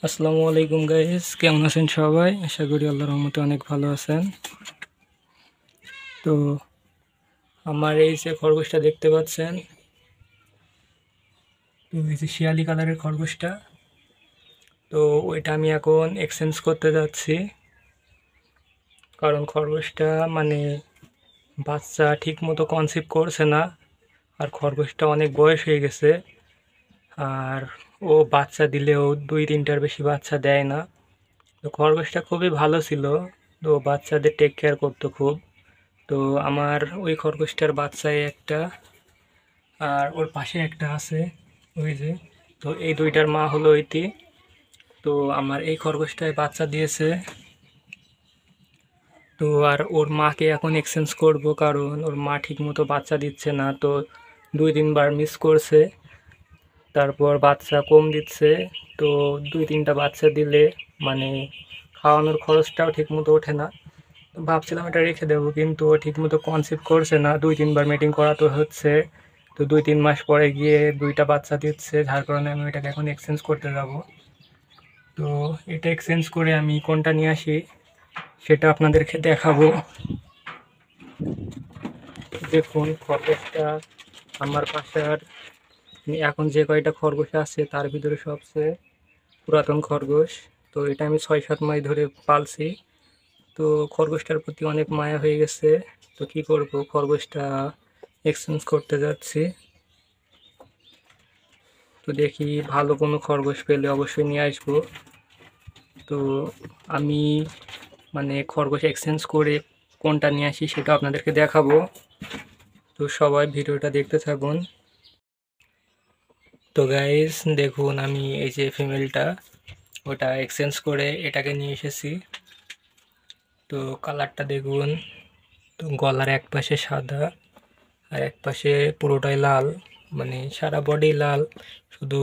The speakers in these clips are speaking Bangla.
আসসালামু আলাইকুম গাইস, কেমন আছেন সবাই? আশা করি আল্লাহর রহমতে অনেক ভালো আছেন। তো আমার এই যে খরগোশটা দেখতে পাচ্ছেন, তো এই যে শিয়ালি কালারের খরগোশটা, তো ওইটা আমি এখন এক্সচেঞ্জ করতে যাচ্ছি। কারণ খরগোশটা বাচ্চা ঠিক মতো কনসিভ করছে না, আর খরগোশটা অনেক বয়স হয়ে গেছে। আর ও বাচ্চা দিলেও 2-3টার বেশি বাচ্চা দেয় না। তো খরগোশটা খুবই ভালো ছিল, তো বাচ্চাদের টেক কেয়ার করতো খুব। তো আমার ওই খরগোশটার বাচ্চায় একটা, আর ওর পাশে একটা আছে, ওই যে। তো এই দুইটার মা হলো ওইটি। তো আমার এই খরগোশটায় বাচ্চা দিয়েছে। তো আর ওর মাকে এখন এক্সচেঞ্জ করব, কারণ ওর মা ঠিক মতো বাচ্চা দিচ্ছে না। তো 2-3বার মিস করছে, তারপর বাচ্চা কম দিচ্ছে। তো 2-3টা বাচ্চা দিলে মানে খাওয়ানোর খরচটাও ঠিক মতো ওঠে না। ভাবছিলাম এটা রেখে দেবো, কিন্তু ও ঠিকমতো কনসিভ করছে না, 2-3বার মিটিং করাতে হচ্ছে। তো 2-3 মাস পরে গিয়ে 2টা বাচ্চা দিচ্ছে, যার কারণে আমি এটাকে এখন এক্সচেঞ্জ করতে যাব। তো এটা এক্সচেঞ্জ করে আমি কোনটা নিয়ে আসি সেটা আপনাদেরকে দেখাবো। দেখুন খরগোশটা আমার বাসার এখন যে কয়টা খরগোশ আছে তার ভিতরে সবচেয়ে পুরাতন খরগোশ। তো এটা আমি 6-7 মাস ধরে পালছি। তো খরগোশটার প্রতি অনেক মায়া হয়ে গেছে। তো কি করব, খরগোশটা এক্সচেঞ্জ করতে যাচ্ছি। তো দেখি ভালো কোনো খরগোশ পেলে অবশ্যই নিয়ে আসবো। তো আমি খরগোশ এক্সচেঞ্জ করে কোনটা নিয়ে আসি সেটা আপনাদেরকে দেখাবো। তো সবাই ভিডিওটা দেখতে থাকুন। তো গাইস দেখুন, আমি এই যে ফিমেলটা, ওটা এক্সচেঞ্জ করে এটাকে নিয়ে এসেছি। তো কালারটা দেখুন, তো গলার এক পাশে সাদা আর এক পাশে পুরোটাই লাল, সারা বডি লাল, শুধু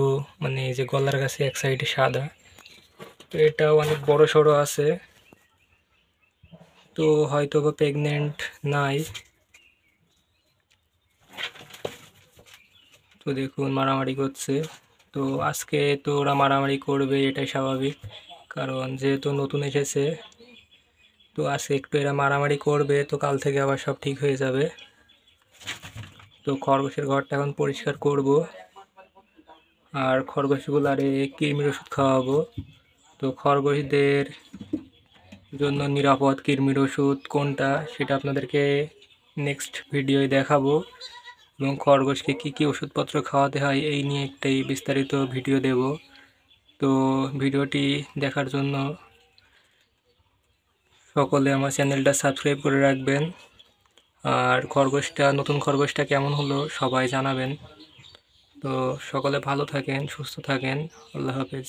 এই যে গলার কাছে এক সাইডে সাদা। তো এটা অনেক বড় সড়ো আছে, তো হয়তো বা প্রেগনেন্ট নাই। তো দেখুন মারামারি করছে। তো আজকে তো ওরা মারামারি করবে, এটাই স্বাভাবিক, কারণ যেহেতু নতুন এসেছে। তো আজকে একটু এরা মারামারি করবে, তো কাল থেকে আবার সব ঠিক হয়ে যাবে। তো খরগোশের ঘরটা এখন পরিষ্কার করব, আর খরগোশগুলারে কৃমির ওষুধ খাওয়াবো। তো খরগোশদের জন্য নিরাপদ কৃমির ওষুধ কোনটা সেটা আপনাদেরকে নেক্সট ভিডিওয় দেখাবো, এবং খরগোশকে কী কী ওষুধপত্র খাওয়াতে হয় এই নিয়ে একটাই বিস্তারিত ভিডিও দেব। তো ভিডিওটি দেখার জন্য সকলে আমার চ্যানেলটা সাবস্ক্রাইব করে রাখবেন, আর নতুন খরগোশটা কেমন হলো সবাই জানাবেন। তো সকলে ভালো থাকেন, সুস্থ থাকেন, আল্লাহ হাফেজ।